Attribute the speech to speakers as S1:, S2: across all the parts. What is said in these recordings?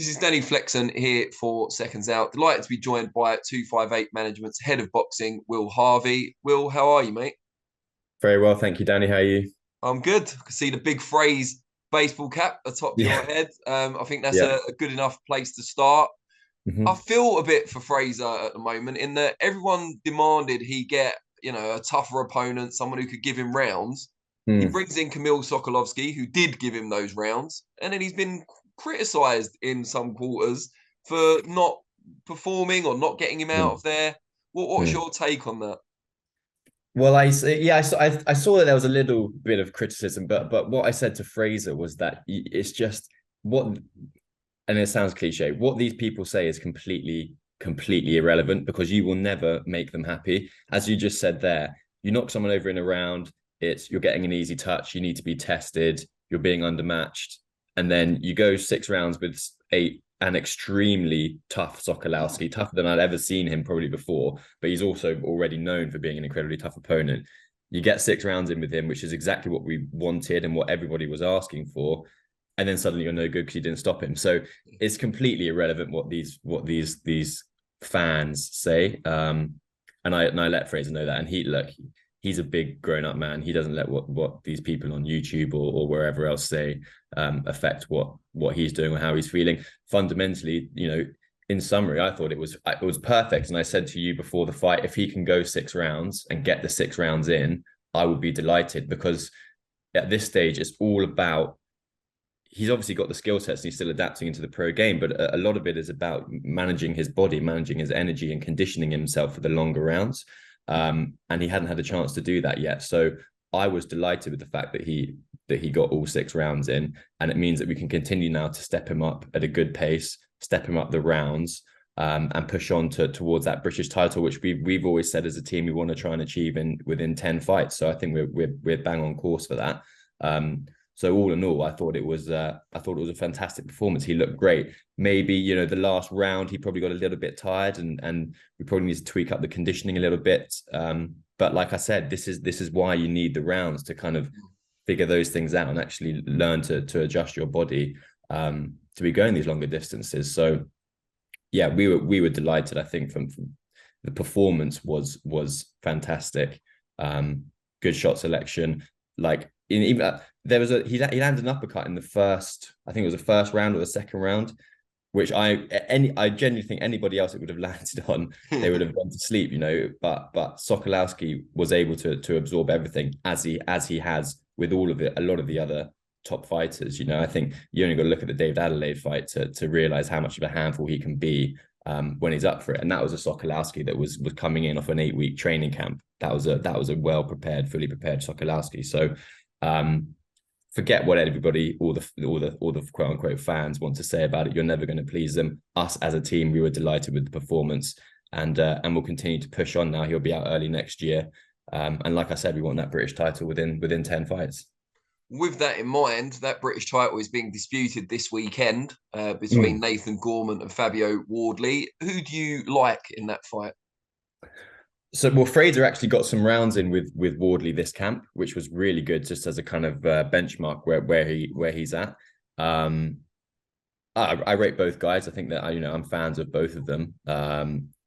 S1: This is Danny Flexen here for Seconds Out. Delighted to be joined by 258 Management's head of boxing, Will Harvey. Will, how are you, mate?
S2: Very well, thank you, Danny. How are you?
S1: I'm good. I can see the big phrase baseball cap atop your
S2: Yeah,
S1: head. I think that's
S2: yeah.
S1: a good enough place to start. I
S2: hmm
S1: feel a bit for Fraser at the moment in that everyone demanded he get, a tougher opponent, someone who could give him rounds. He
S2: Mm,
S1: brings in Kamil Sokolovsky, who did give him those rounds, and then he's been criticised in some quarters for not performing or not getting him out
S2: mm,
S1: of there. What's
S2: mm.
S1: your take on that?
S2: Well, I saw that there was a little bit of criticism, but what I said to Fraser was that it's just what, and it sounds cliche, what these people say is completely irrelevant because you will never make them happy. As you just said there, you knock someone over in a round, you're getting an easy touch, you need to be tested, you're being undermatched, and then you go 6 rounds with an extremely tough Sokolowski, tougher than I'd ever seen him probably before, but he's also already known for being an incredibly tough opponent. You get 6 rounds in with him, which is exactly what we wanted and what everybody was asking for, and then suddenly you're no good because you didn't stop him. So it's completely irrelevant what these fans say. And I let Fraser know that, and he's a big grown up man. He doesn't let what these people on YouTube or wherever else say affect what he's doing or how he's feeling. Fundamentally, in summary, I thought it was perfect. And I said to you before the fight, if he can go 6 rounds and get the 6 rounds in, I would be delighted because at this stage, it's all about he's obviously got the skill sets and he's still adapting into the pro game, but a lot of it is about managing his body, managing his energy, and conditioning himself for the longer rounds. And he hadn't had a chance to do that yet. So I was delighted with the fact that he got all 6 rounds in, and it means that we can continue now to step him up at a good pace, step him up the rounds. And push on towards that British title, which we've always said as a team we want to try and achieve within 10 fights. So I think we're bang on course for that. So all in all, I thought it was a fantastic performance. He looked great. Maybe the last round he probably got a little bit tired, and we probably need to tweak up the conditioning a little bit. But like I said, this is why you need the rounds to kind of figure those things out and actually learn to adjust your body to be going these longer distances. So yeah, we were delighted. I think from the performance was fantastic. Good shot selection. Like even there was he landed an uppercut in the first. I think it was the first round or the second round, which I genuinely think anybody else it would have landed on, they would have gone to sleep. But Sokolowski was able to absorb everything as he has with all of it. A lot of the other top fighters. I think you only got to look at the David Adelaide fight to realize how much of a handful he can be when he's up for it. And that was a Sokolowski that was coming in off an 8-week training camp. That was a well prepared, fully prepared Sokolowski. So forget what everybody, all the quote unquote fans want to say about it. You're never going to please them. Us as a team, we were delighted with the performance, and we'll continue to push on. Now he'll be out early next year, and like I said, we want that British title within 10 fights.
S1: With that in mind, that British title is being disputed this weekend between
S2: Mm.
S1: Nathan Gorman and Fabio Wardley. Who do you like in that fight?
S2: So, well, Fraser actually got some rounds in with Wardley this camp, which was really good, just as a kind of benchmark where he's at. Um, I rate both guys. I think that I'm fans of both of them.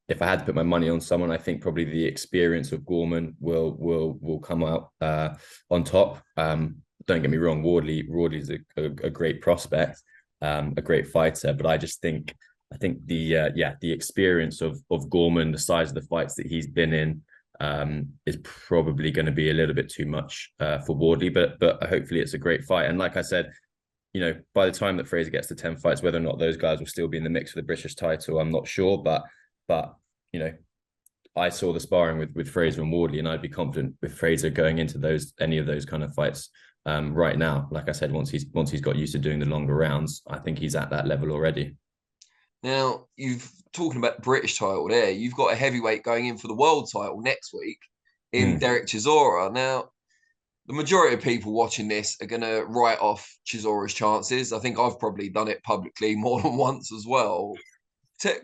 S2: If I had to put my money on someone, I think probably the experience of Gorman will come out on top. Don't get me wrong, Wardley's a great prospect, a great fighter, but I think the experience of Gorman, the size of the fights that he's been in, is probably going to be a little bit too much for Wardley. But hopefully it's a great fight. And like I said, by the time that Fraser gets to 10 fights, whether or not those guys will still be in the mix for the British title, I'm not sure. But you know, I saw the sparring with Fraser and Wardley, and I'd be confident with Fraser going into any of those kind of fights right now. Like I said, once he's got used to doing the longer rounds, I think he's at that level already.
S1: Now, you've talking about the British title there. You've got a heavyweight going in for the world title next week in
S2: Mm.
S1: Dereck Chisora. Now, the majority of people watching this are going to write off Chisora's chances. I think I've probably done it publicly more than once as well.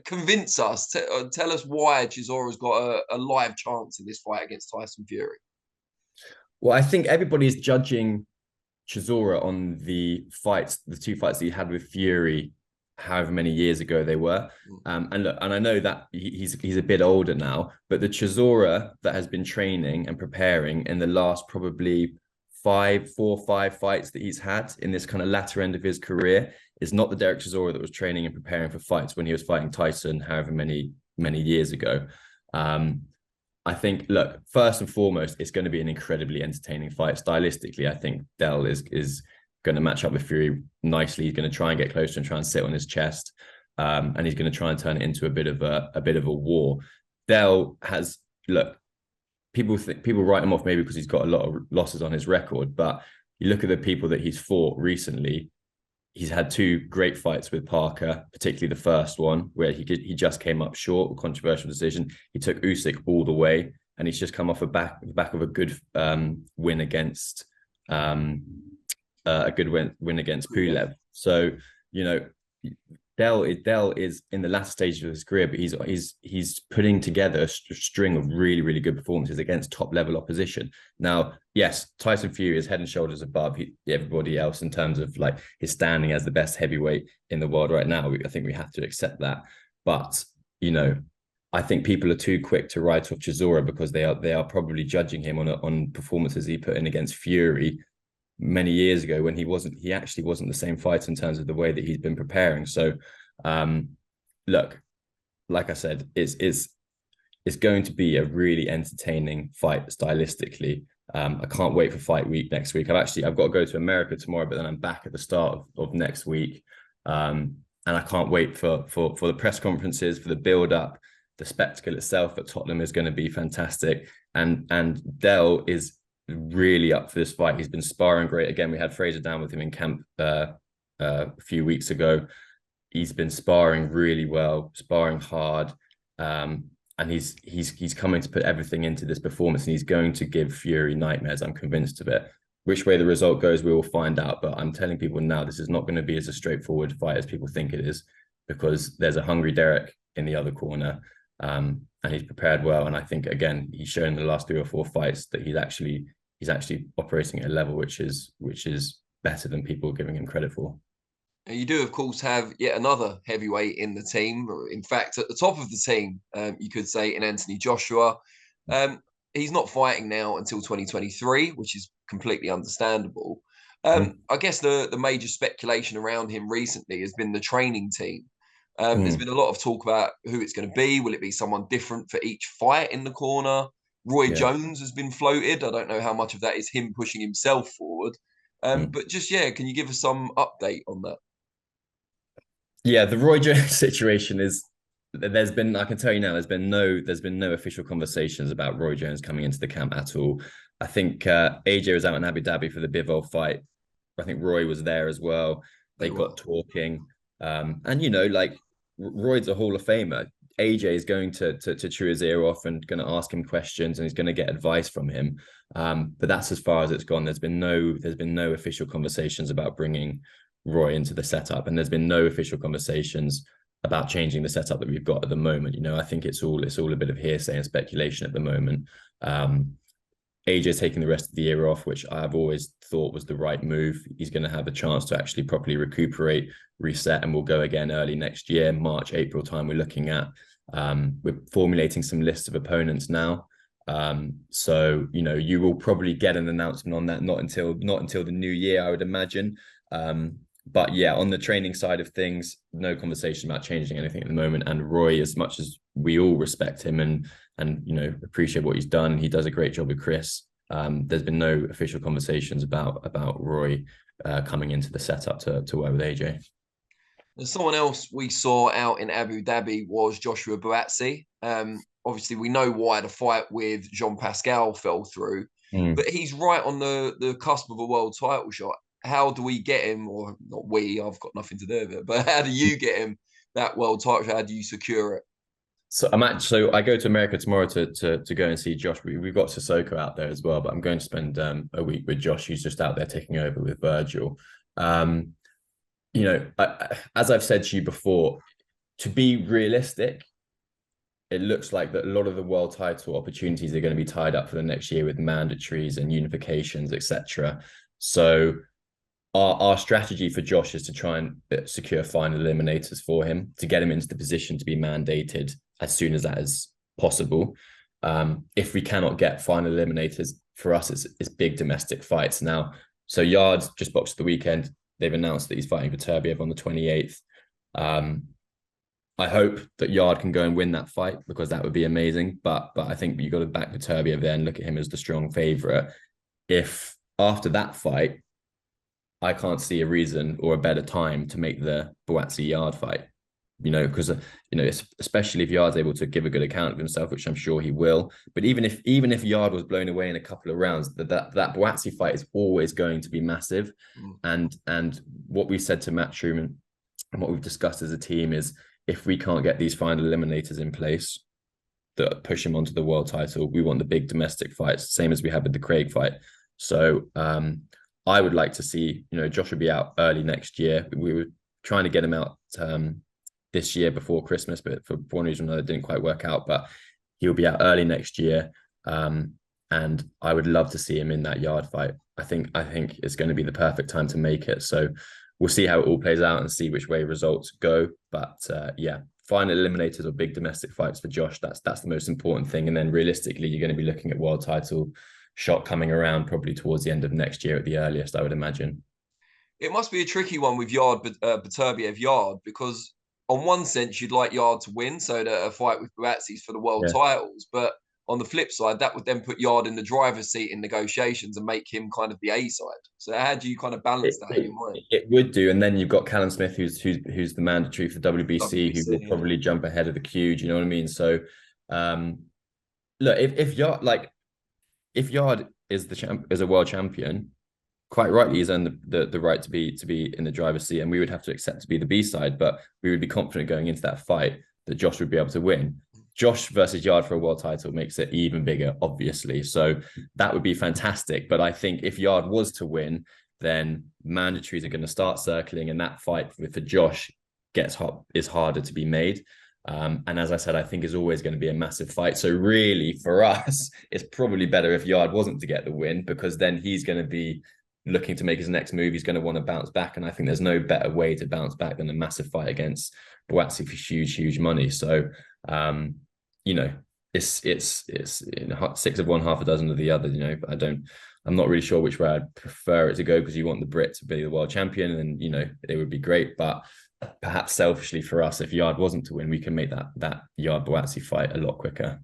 S1: Convince us, tell us why Chisora's got a live chance in this fight against Tyson Fury.
S2: Well, I think everybody's judging Chisora on the 2 fights that he had with Fury however many years ago they were. And look, and I know that he's a bit older now, but the Chisora that has been training and preparing in the last probably 4 or 5 fights that he's had in this kind of latter end of his career is not the Dereck Chisora that was training and preparing for fights when he was fighting Tyson however many years ago. I think, look, first and foremost, it's going to be an incredibly entertaining fight. Stylistically, I think Dell is going to match up with Fury nicely. He's going to try and get closer and try and sit on his chest, and he's going to try and turn it into a bit of a war. Dell has, look, people write him off maybe because he's got a lot of losses on his record, but you look at the people that he's fought recently. He's had 2 great fights with Parker, particularly the first one where he just came up short, a controversial decision. He took Usyk all the way, and he's just come off the back of a good win against Pulev. So, you know, Dell is in the latter stages of his career, but he's putting together a string of really, really good performances against top level opposition. Now, yes, Tyson Fury is head and shoulders above everybody else in terms of like his standing as the best heavyweight in the world right now. I think we have to accept that. But, you know, I think people are too quick to write off Chisora because they are probably judging him on performances he put in against Fury many years ago when he actually wasn't the same fighter in terms of the way that he's been preparing. So look, like I said, it's going to be a really entertaining fight stylistically. I can't wait for fight week next week. I've got to go to America tomorrow, but then I'm back at the start of next week. And I can't wait for the press conferences, for the build up. The spectacle itself at Tottenham is going to be fantastic. And Dell is really up for this fight. He's been sparring great. Again, we had Fraser down with him in camp a few weeks ago. He's been sparring really well, sparring hard, and he's coming to put everything into this performance, and he's going to give Fury nightmares. I'm convinced of it. Which way the result goes, we will find out. But I'm telling people now, this is not going to be as a straightforward fight as people think it is, because there's a hungry Dereck in the other corner, and he's prepared well. And I think, again, he's shown in the last 3 or 4 fights that he's actually operating at a level which is better than people are giving him credit for.
S1: You do, of course, have yet another heavyweight in the team. In fact, at the top of the team, you could say, in Anthony Joshua. He's not fighting now until 2023, which is completely understandable. I guess the major speculation around him recently has been the training team. There's been a lot of talk about who it's going to be. Will it be someone different for each fight in the corner? Roy Jones has been floated. I don't know how much of that is him pushing himself forward. But just, can you give us some update on that?
S2: Yeah, the Roy Jones situation is, I can tell you now, there's been no official conversations about Roy Jones coming into the camp at all. I think AJ was out in Abu Dhabi for the Bivol fight. I think Roy was there as well. They got talking. And, you know, like, Roy's a Hall of Famer. AJ is going to chew his ear off and going to ask him questions, and he's going to get advice from him. But that's as far as it's gone. There's been no official conversations about bringing Roy into the setup, and there's been no official conversations about changing the setup that we've got at the moment. You know, I think it's all a bit of hearsay and speculation at the moment. AJ taking the rest of the year off, which I've always thought was the right move. He's going to have a chance to actually properly recuperate, reset, and we'll go again early next year, March, April time. We're looking at, we're formulating some lists of opponents now. So, you know, you will probably get an announcement on that, not until the new year, I would imagine. But yeah, on the training side of things, no conversation about changing anything at the moment. And Roy, as much as we all respect him and you know, appreciate what he's done, he does a great job with Chris. There's been no official conversations about Roy coming into the setup to work with AJ.
S1: And someone else we saw out in Abu Dhabi was Joshua Buatsi. Obviously, we know why the fight with Jean Pascal fell through, but he's right on the cusp of a world title shot. How do we get him, or not we, I've got nothing to do with it, but how do you get him that world title shot? How do you secure it?
S2: So I go to America tomorrow to go and see Josh. We've got Sissoko out there as well, but I'm going to spend a week with Josh, who's just out there taking over with Virgil. You know, as I've said to you before, to be realistic, it looks like that a lot of the world title opportunities are going to be tied up for the next year with mandatories and unifications, etc. So our strategy for Josh is to try and secure final eliminators for him to get him into the position to be mandated as soon as that is possible. If we cannot get final eliminators, for us, it's big domestic fights now. So Yards just boxed the weekend. They've announced that he's fighting Beterbiev on the 28th. I hope that Yard can go and win that fight because that would be amazing. But I think you got to back Beterbiev there and look at him as the strong favourite. If after that fight, I can't see a reason or a better time to make the Buatsi Yard fight, because especially if Yard's able to give a good account of himself, which I'm sure he will. But even if Yard was blown away in a couple of rounds, that Buatsi fight is always going to be massive. And what we said to Matt Truman and what we've discussed as a team is if we can't get these final eliminators in place that push him onto the world title, we want the big domestic fights, same as we had with the Craig fight. So I would like to see, Josh will be out early next year. We were trying to get him out this year before Christmas, but for one reason or another, it didn't quite work out. But he'll be out early next year, and I would love to see him in that Yard fight. I think it's going to be the perfect time to make it. So we'll see how it all plays out and see which way results go. But final eliminators or big domestic fights for Josh. That's the most important thing. And then realistically, you're going to be looking at world title shot coming around probably towards the end of next year at the earliest, I would imagine.
S1: It must be a tricky one with Yard, Beterbiev Yard, because on one sense you'd like Yard to win, so that a fight with Buatsi's for the world titles. But on the flip side, that would then put Yard in the driver's seat in negotiations and make him kind of the A side. So how do you kind of balance that in your mind?
S2: It would do, and then you've got Callum Smith, who's the mandatory for WBC, who will probably jump ahead of the queue. Do you know what I mean? So, look, if Yard is a world champion, quite rightly, he's earned the right to be in the driver's seat, and we would have to accept to be the B side. But we would be confident going into that fight that Josh would be able to win. Josh versus Yard for a world title makes it even bigger, obviously. So that would be fantastic. But I think if Yard was to win, then mandatories are going to start circling, and that fight for Josh is harder to be made. And as I said, I think is always going to be a massive fight. So really, for us, it's probably better if Yard wasn't to get the win, because then he's going to be looking to make his next move. He's going to want to bounce back, and I think there's no better way to bounce back than a massive fight against Buatsi for huge money. So, it's 6 of one, half a dozen of the other. I'm not really sure which way I'd prefer it to go, because you want the Brit to be the world champion, and it would be great, but perhaps selfishly for us, if Yard wasn't to win, we can make that Yard Buatsi fight a lot quicker.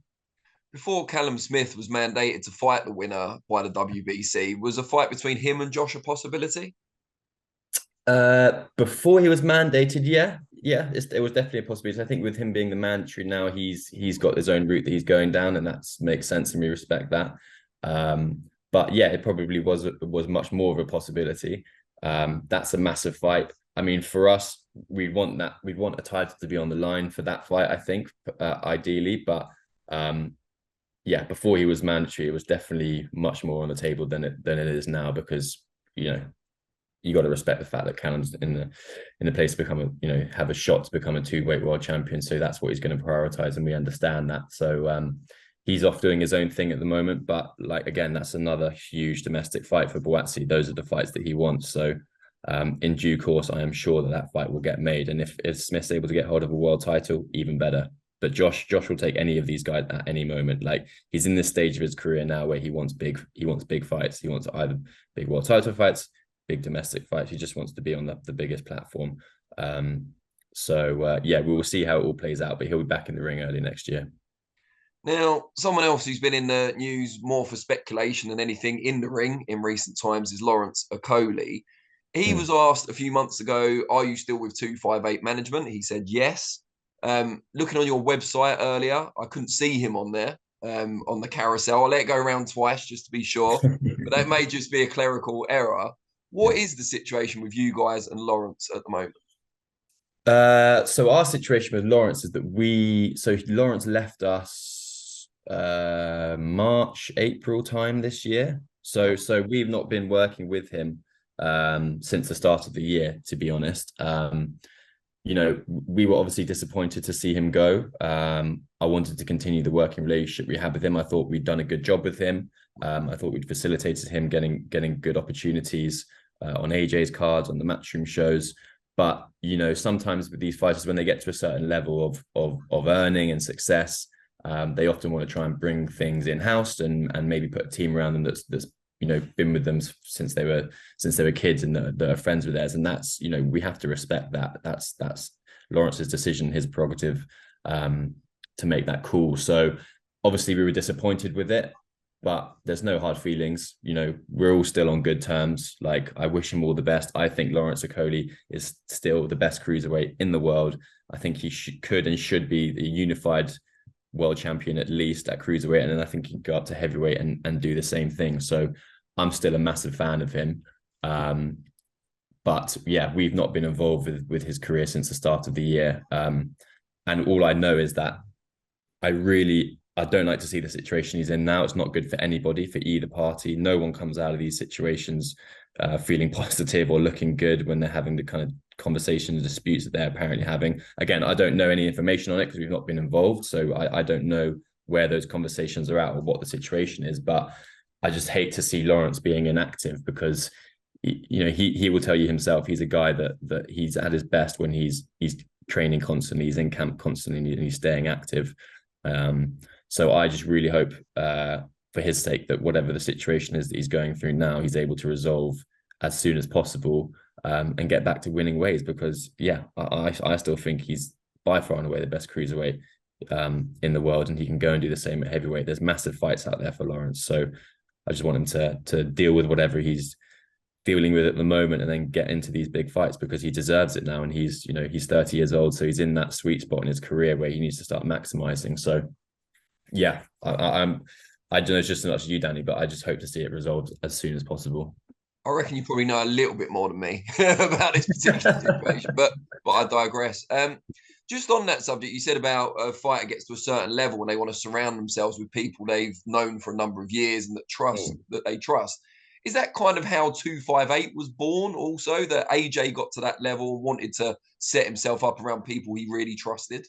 S1: Before Callum Smith was mandated to fight the winner by the WBC, was a fight between him and Josh a possibility?
S2: Before he was mandated, it was definitely a possibility. I think with him being the mandatory now, he's got his own route that he's going down, and that makes sense, and we respect that. But yeah, it probably was much more of a possibility. That's a massive fight. I mean, for us, we'd want a title to be on the line for that fight, I think, ideally. But before he was mandatory, it was definitely much more on the table than it is now, because you got to respect the fact that Callum's in the place to become have a shot to become a 2-weight world champion. So that's what he's going to prioritize, and we understand that. So he's off doing his own thing at the moment. But again, that's another huge domestic fight for Buatsi. Those are the fights that he wants. So in due course, I am sure that fight will get made. And if Smith's able to get hold of a world title, even better. But Josh will take any of these guys at any moment. He's in this stage of his career now where he wants big fights. He wants either big world title fights, big domestic fights. He just wants to be on the biggest platform. We will see how it all plays out, but he'll be back in the ring early next year.
S1: Now, someone else who's been in the news more for speculation than anything in the ring in recent times is Lawrence Okolie. He was asked a few months ago, are you still with 258 management? He said yes. Looking on your website earlier, I couldn't see him on there on the carousel. I'll let it go around twice just to be sure, but that may just be a clerical error. What is the situation with you guys and Lawrence at the moment?
S2: So our situation with Lawrence is that Lawrence left us March, April time this year. So we've not been working with him since the start of the year, to be honest. We were obviously disappointed to see him go. I wanted to continue the working relationship we had with him. I thought we'd done a good job with him. I thought we'd facilitated him getting good opportunities. on AJ's cards, on the Matchroom shows. But sometimes with these fighters, when they get to a certain level of earning and success, they often want to try and bring things in house and maybe put a team around them that's been with them since they were kids and that are friends with theirs. And that's we have to respect that. That's Lawrence's decision, his prerogative, to make that call. So obviously we were disappointed with it, but there's no hard feelings. We're all still on good terms. Like, I wish him all the best. I think Lawrence Okolie is still the best cruiserweight in the world. I think he could and should be the unified world champion, at least at cruiserweight. And then I think he can go up to heavyweight and do the same thing. So I'm still a massive fan of him. But yeah, we've not been involved with his career since the start of the year. And all I know is that I don't like to see the situation he's in now. It's not good for anybody, for either party. No one comes out of these situations feeling positive or looking good when they're having the kind of conversations and disputes that they're apparently having. Again, I don't know any information on it because we've not been involved. So I don't know where those conversations are at or what the situation is. But I just hate to see Lawrence being inactive, because he will tell you himself he's a guy that he's at his best when he's training constantly, he's in camp constantly, and he's staying active. So I just really hope for his sake that whatever the situation is that he's going through now, he's able to resolve as soon as possible, and get back to winning ways, because I still think he's by far and away the best cruiserweight in the world, and he can go and do the same at heavyweight. There's massive fights out there for Lawrence, so I just want him to deal with whatever he's dealing with at the moment and then get into these big fights, because he deserves it now. And he's 30 years old, so he's in that sweet spot in his career where he needs to start maximizing. So yeah, I don't know, it's just as much as you, Danny, but I just hope to see it resolved as soon as possible.
S1: I reckon you probably know a little bit more than me about this particular situation, but I digress. Just on that subject, you said about a fighter gets to a certain level and they want to surround themselves with people they've known for a number of years and that they trust. Is that kind of how 258 was born also, that AJ got to that level and wanted to set himself up around people he really trusted?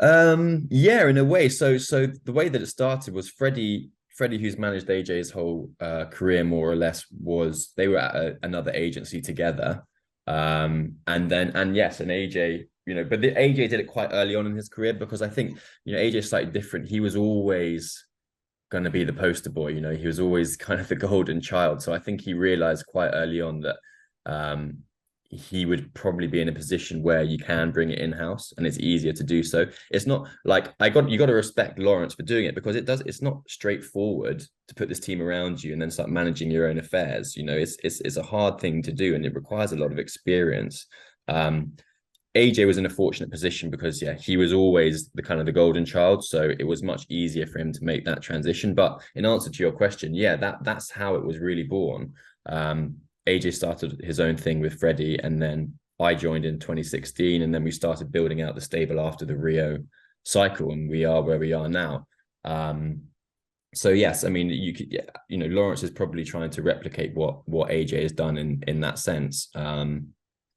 S2: Yeah, in a way. So the way that it started was Freddie, who's managed AJ's whole career more or less, was they were at another agency together. And AJ, but the AJ did it quite early on in his career, because I think, AJ's slightly different. He was always going to be the poster boy, he was always kind of the golden child. So I think he realized quite early on that he would probably be in a position where you can bring it in-house and it's easier to do so. It's not like you got to respect Lawrence for doing it, because it's not straightforward to put this team around you and then start managing your own affairs. It's a hard thing to do, and it requires a lot of experience. AJ was in a fortunate position because he was always the kind of the golden child, so it was much easier for him to make that transition. But in answer to your question, that's how it was really born. AJ started his own thing with Freddie, and then I joined in 2016, and then we started building out the stable after the Rio cycle, and we are where we are now. So yes, I mean, you could, Lawrence is probably trying to replicate what AJ has done in that sense,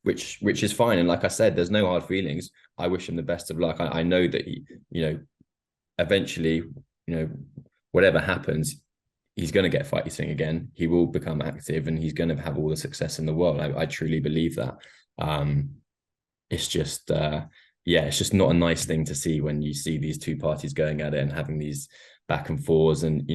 S2: which is fine. And like I said, there's no hard feelings. I wish him the best of luck. I know that he, eventually, whatever happens, he's going to get fighting again. He will become active, and he's going to have all the success in the world. I truly believe that. It's just, it's just not a nice thing to see when you see these two parties going at it and having these back and forths. And,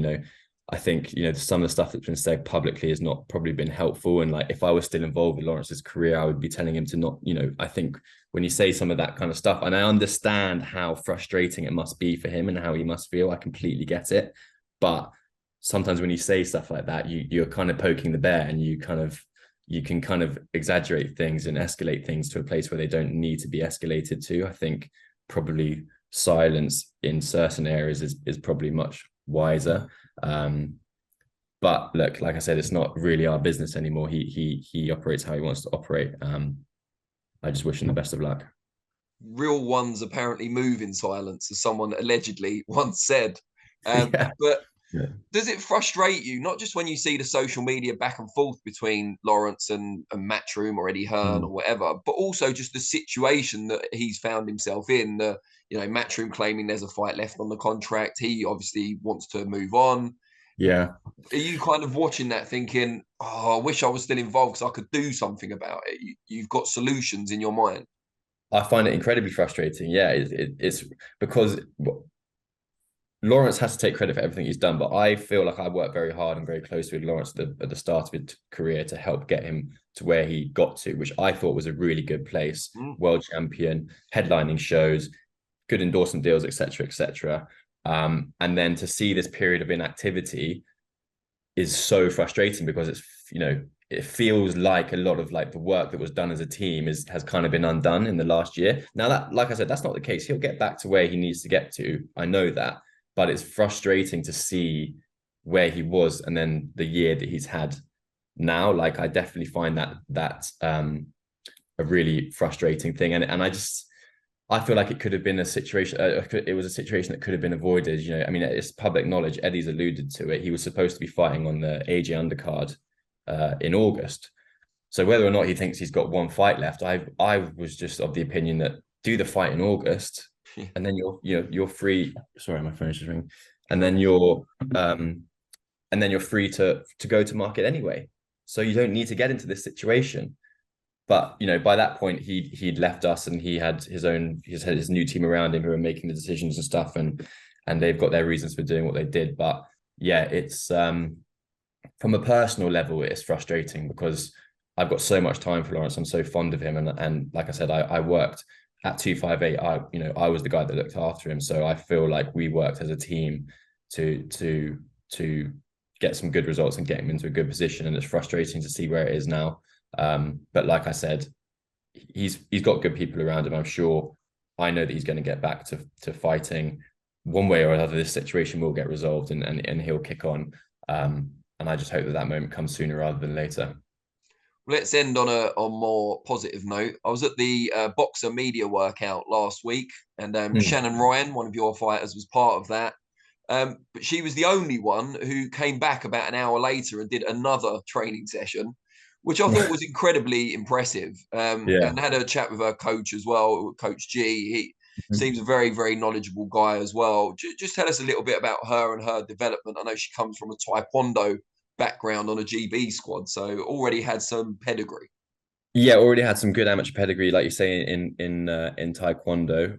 S2: I think, some of the stuff that's been said publicly has not probably been helpful. And like, if I was still involved with Lawrence's career, I would be telling him to not, I think when you say some of that kind of stuff, and I understand how frustrating it must be for him and how he must feel, I completely get it. But sometimes when you say stuff like that, you're kind of poking the bear, and you can kind of exaggerate things and escalate things to a place where they don't need to be escalated to. I think probably silence in certain areas is probably much wiser. But look, like I said, it's not really our business anymore. He operates how he wants to operate. I just wish him the best of luck.
S1: Real ones apparently move in silence, as someone allegedly once said. But does it frustrate you, not just when you see the social media back and forth between Lawrence and Matchroom or Eddie Hearn or whatever, but also just the situation that he's found himself in? Matchroom claiming there's a fight left on the contract. He obviously wants to move on.
S2: Yeah.
S1: Are you kind of watching that thinking, oh, I wish I was still involved because I could do something about it? You've got solutions in your mind.
S2: I find it incredibly frustrating. Yeah, it's because Lawrence has to take credit for everything he's done, but I feel like I worked very hard and very closely with Lawrence at the start of his career to help get him to where he got to, which I thought was a really good place. World champion, headlining shows, good endorsement deals, etc., etc. And then to see this period of inactivity is so frustrating because it's, it feels like a lot of like the work that was done as a team has kind of been undone in the last year. Now that, like I said, that's not the case. He'll get back to where he needs to get to. I know that, but it's frustrating to see where he was and then the year that he's had now. Like I definitely find that a really frustrating thing. And I feel like it could have been a situation. It was a situation that could have been avoided. I mean, it's public knowledge. Eddie's alluded to it. He was supposed to be fighting on the AJ undercard in August. So whether or not he thinks he's got one fight left, I was just of the opinion that do the fight in August, and then you're free. Sorry, my phone is just ringing. And then you're free to go to market anyway. So you don't need to get into this situation. But by that point, he'd left us, and he had his new team around him who were making the decisions and stuff, and they've got their reasons for doing what they did. But yeah, it's from a personal level, it's frustrating because I've got so much time for Lawrence. I'm so fond of him, and like I said, I worked at 258. I was the guy that looked after him, so I feel like we worked as a team to get some good results and get him into a good position. And it's frustrating to see where it is now. But like I said, he's got good people around him. I'm sure. I know that he's going to get back to fighting one way or another. This situation will get resolved, and he'll kick on. And I just hope that moment comes sooner rather than later.
S1: Let's end on a more positive note. I was at the Boxer Media Workout last week, and Shannon Ryan, one of your fighters, was part of that. But she was the only one who came back about an hour later and did another training session, which I thought was incredibly impressive. And had a chat with her coach as well, Coach G. He seems a very, very knowledgeable guy as well. Just tell us a little bit about her and her development. I know she comes from a Taekwondo background on a GB squad, so already had some pedigree.
S2: Yeah, already had some good amateur pedigree, like you say, in Taekwondo.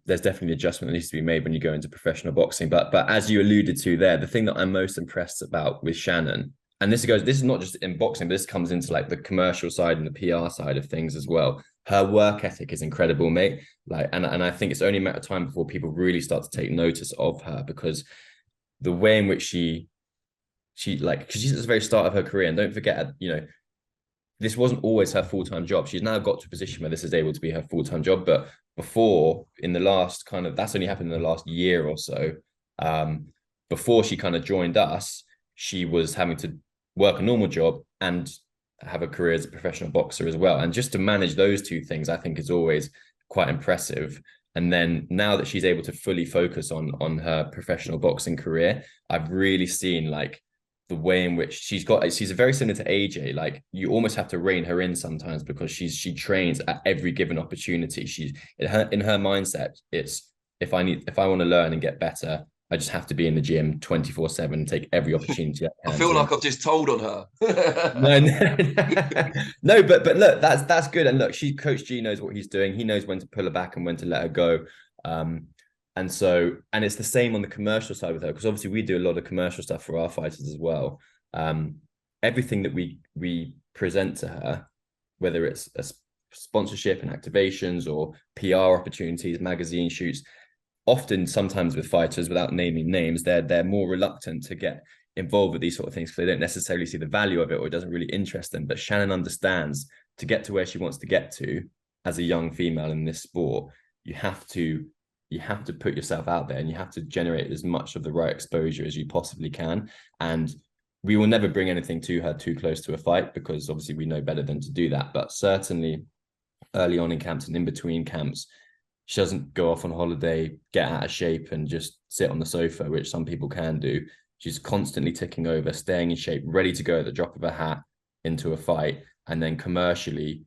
S2: There's definitely adjustment that needs to be made when you go into professional boxing. But as you alluded to there, the thing that I'm most impressed about with Shannon, and this is not just in boxing, but this comes into like the commercial side and the PR side of things as well. Her work ethic is incredible, mate. Like, and I think it's only a matter of time before people really start to take notice of her, because the way in which she like, because she's at the very start of her career, and don't forget, this wasn't always her full-time job. She's now got to a position where this is able to be her full-time job. But before, in the last that's only happened in the last year or so. Before she kind of joined us, she was having to work a normal job and have a career as a professional boxer as well. And just to manage those two things, I think is always quite impressive. And then now that she's able to fully focus on her professional boxing career, I've really seen like the way in which she's very similar to AJ. Like, you almost have to rein her in sometimes because she trains at every given opportunity. She's in her mindset, it's if I want to learn and get better, I just have to be in the gym 24/7, take every opportunity I can.
S1: I feel like I've just told on her.
S2: No, but look, that's good. And look, Coach G knows what he's doing. He knows when to pull her back and when to let her go. And it's the same on the commercial side with her, because obviously we do a lot of commercial stuff for our fighters as well. Everything that we present to her, whether it's a sponsorship and activations or PR opportunities, magazine shoots, sometimes with fighters, without naming names, they're more reluctant to get involved with these sort of things because they don't necessarily see the value of it, or it doesn't really interest them. But Shannon understands, to get to where she wants to get to as a young female in this sport, you have to put yourself out there, and you have to generate as much of the right exposure as you possibly can. And we will never bring anything to her too close to a fight, because obviously we know better than to do that. But certainly early on in camps and in between camps, she doesn't go off on holiday, get out of shape and just sit on the sofa, which some people can do. She's constantly ticking over, staying in shape, ready to go at the drop of a hat into a fight. And then commercially,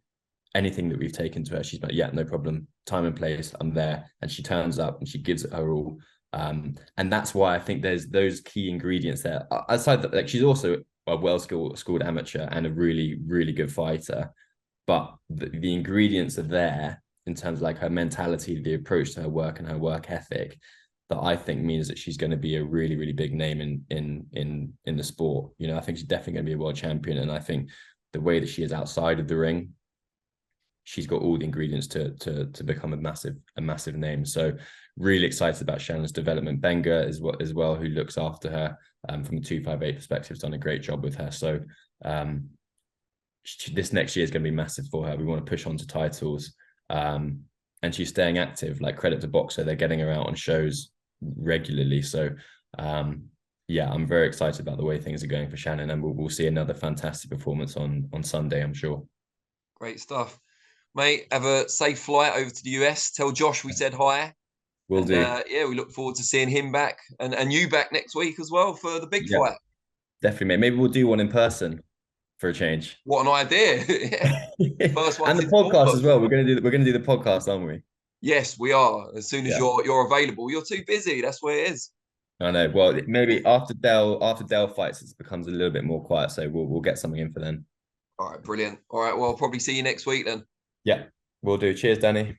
S2: anything that we've taken to her, she's like, yeah, no problem, time and place, I'm there. And she turns up and she gives it her all. And that's why I think there's those key ingredients there. Aside that, like, she's also a well-schooled amateur and a really, really good fighter. But the ingredients are there in terms of like her mentality, the approach to her work and her work ethic, that I think means that she's going to be a really, really big name in the sport. You know, I think she's definitely going to be a world champion. And I think the way that she is outside of the ring, she's got all the ingredients to become a massive name. So really excited about Shannon's development. Benga as well, who looks after her from a 258 perspective, has done a great job with her. So this next year is going to be massive for her. We want to push on to titles. And she's staying active. Like, credit to Boxer, they're getting her out on shows regularly. So yeah, I'm very excited about the way things are going for Shannon, and we'll see another fantastic performance on Sunday, I'm sure.
S1: Great stuff, mate. Have a safe flight over to the US. Tell Josh we said hi.
S2: Will do.
S1: Yeah, we look forward to seeing him back and you back next week as well for the big fight.
S2: Definitely, mate. Maybe we'll do one in person for a change.
S1: What an idea! First one,
S2: and the podcast as well. We're gonna do the podcast, aren't we?
S1: Yes, we are. As soon as you're available. You're too busy. That's where it is.
S2: I know. Well, maybe after Dell fights, it becomes a little bit more quiet. So we'll get something in for then.
S1: All right, brilliant. All right, well, I'll probably see you next week then.
S2: Yeah, we'll do. Cheers, Danny.